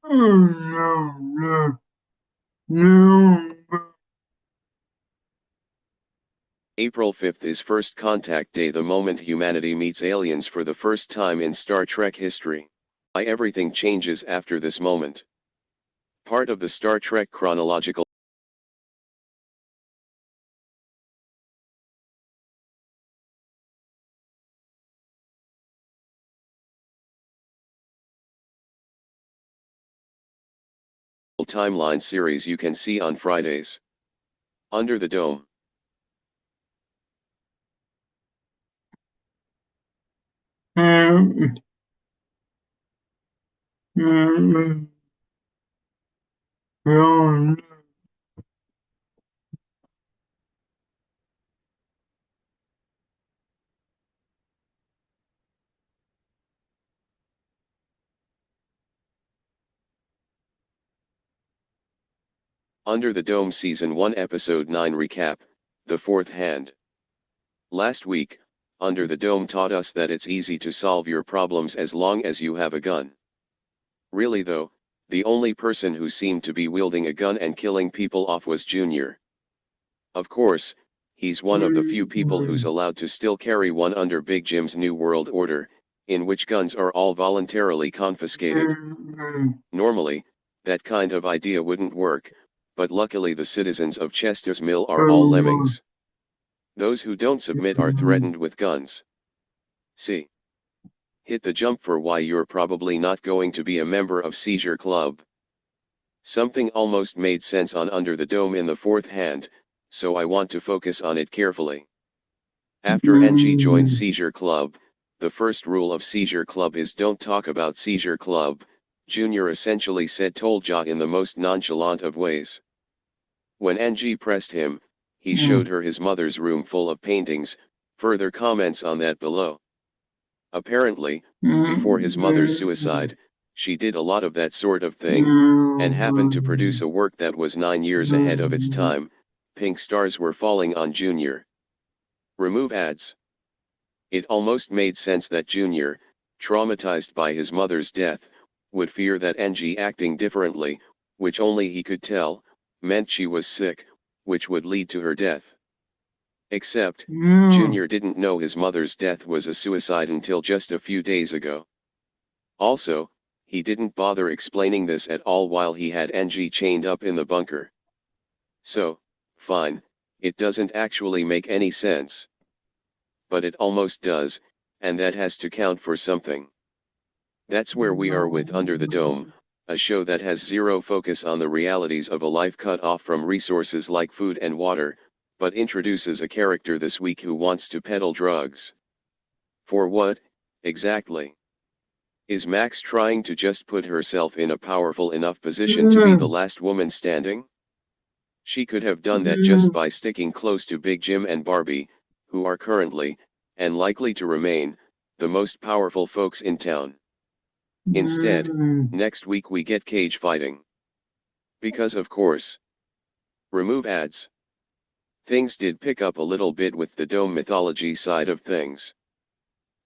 Oh, no, no, no. April 5th is First Contact Day, the moment humanity meets aliens for the first time in Star Trek history. Why everything changes after this moment. Part of the Star Trek chronological timeline series you can see on Fridays. Under the Dome. Um, um, no, Under the Dome Season 1 Episode 9 Recap, The Fourth Hand. Last week, Under the Dome taught us that it's easy to solve your problems as long as you have a gun. Really though, the only person who seemed to be wielding a gun and killing people off was Junior. Of course, he's one of the few people who's allowed to still carry one under Big Jim's New World Order, in which guns are all voluntarily confiscated. Normally, that kind of idea wouldn't work, but luckily the citizens of Chester's Mill are all lemmings. Those who don't submit are threatened with guns. See. Hit the jump for why you're probably not going to be a member of Seizure Club. Something almost made sense on Under the Dome in the fourth hand, so I want to focus on it carefully. After NG joins Seizure Club, the first rule of Seizure Club is don't talk about Seizure Club, Junior essentially told Ja in the most nonchalant of ways. When NG pressed him, he showed her his mother's room full of paintings, further comments on that below. Apparently, before his mother's suicide, she did a lot of that sort of thing, and happened to produce a work that was 9 years ahead of its time. Pink stars were falling on Junior. Remove ads. It almost made sense that Junior, traumatized by his mother's death, would fear that NG acting differently, which only he could tell, meant she was sick, which would lead to her death. Except, Junior didn't know his mother's death was a suicide until just a few days ago. Also, he didn't bother explaining this at all while he had NG chained up in the bunker. So, fine, it doesn't actually make any sense. But it almost does, and that has to count for something. That's where we are with Under the Dome, a show that has zero focus on the realities of a life cut off from resources like food and water, but introduces a character this week who wants to peddle drugs. For what, exactly? Is Max trying to just put herself in a powerful enough position to be the last woman standing? She could have done that just by sticking close to Big Jim and Barbie, who are currently, and likely to remain, the most powerful folks in town. Instead, next week we get cage fighting. Because of course. Remove ads. Things did pick up a little bit with the Dome mythology side of things.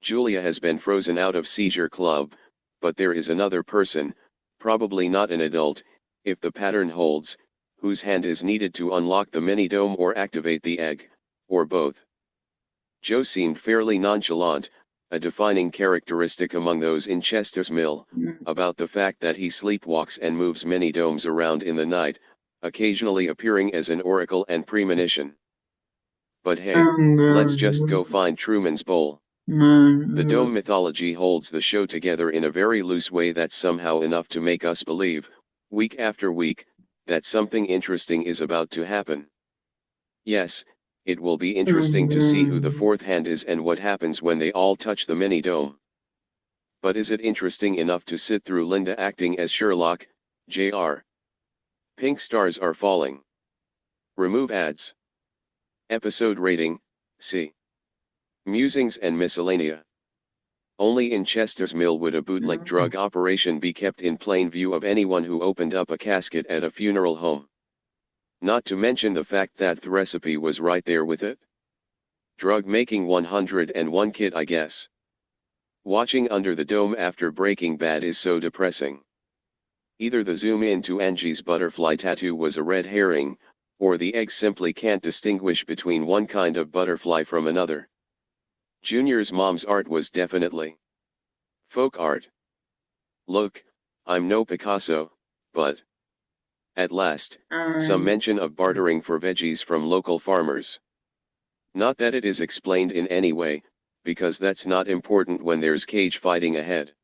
Julia has been frozen out of Seizure Club, but there is another person, probably not an adult, if the pattern holds, whose hand is needed to unlock the mini-dome or activate the egg, or both. Joe seemed fairly nonchalant, a defining characteristic among those in Chester's Mill, about the fact that he sleepwalks and moves mini-domes around in the night, occasionally appearing as an oracle and premonition. But hey, let's just go find Truman's Bowl. The Dome mythology holds the show together in a very loose way that's somehow enough to make us believe, week after week, that something interesting is about to happen. Yes, it will be interesting to see who the fourth hand is and what happens when they all touch the mini-dome. But is it interesting enough to sit through Linda acting as Sherlock, Jr.? Pink stars are falling. Remove ads. Episode rating, C. Musings and miscellanea. Only in Chester's Mill would a bootleg drug operation be kept in plain view of anyone who opened up a casket at a funeral home. Not to mention the fact that the recipe was right there with it. Drug making 101 kit, I guess. Watching Under the Dome after Breaking Bad is so depressing. Either the zoom in to Angie's butterfly tattoo was a red herring, or the egg simply can't distinguish between one kind of butterfly from another. Junior's mom's art was definitely folk art. Look, I'm no Picasso, but at last, some mention of bartering for veggies from local farmers. Not that it is explained in any way, because that's not important when there's cage fighting ahead.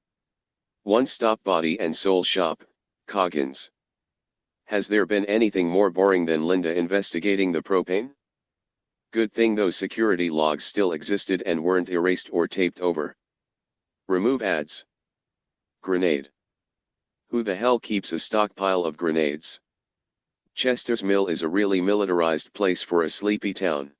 One stop body and soul shop, Coggins. Has there been anything more boring than Linda investigating the propane? Good thing those security logs still existed and weren't erased or taped over. Remove ads. Grenade. Who the hell keeps a stockpile of grenades? Chester's Mill is a really militarized place for a sleepy town.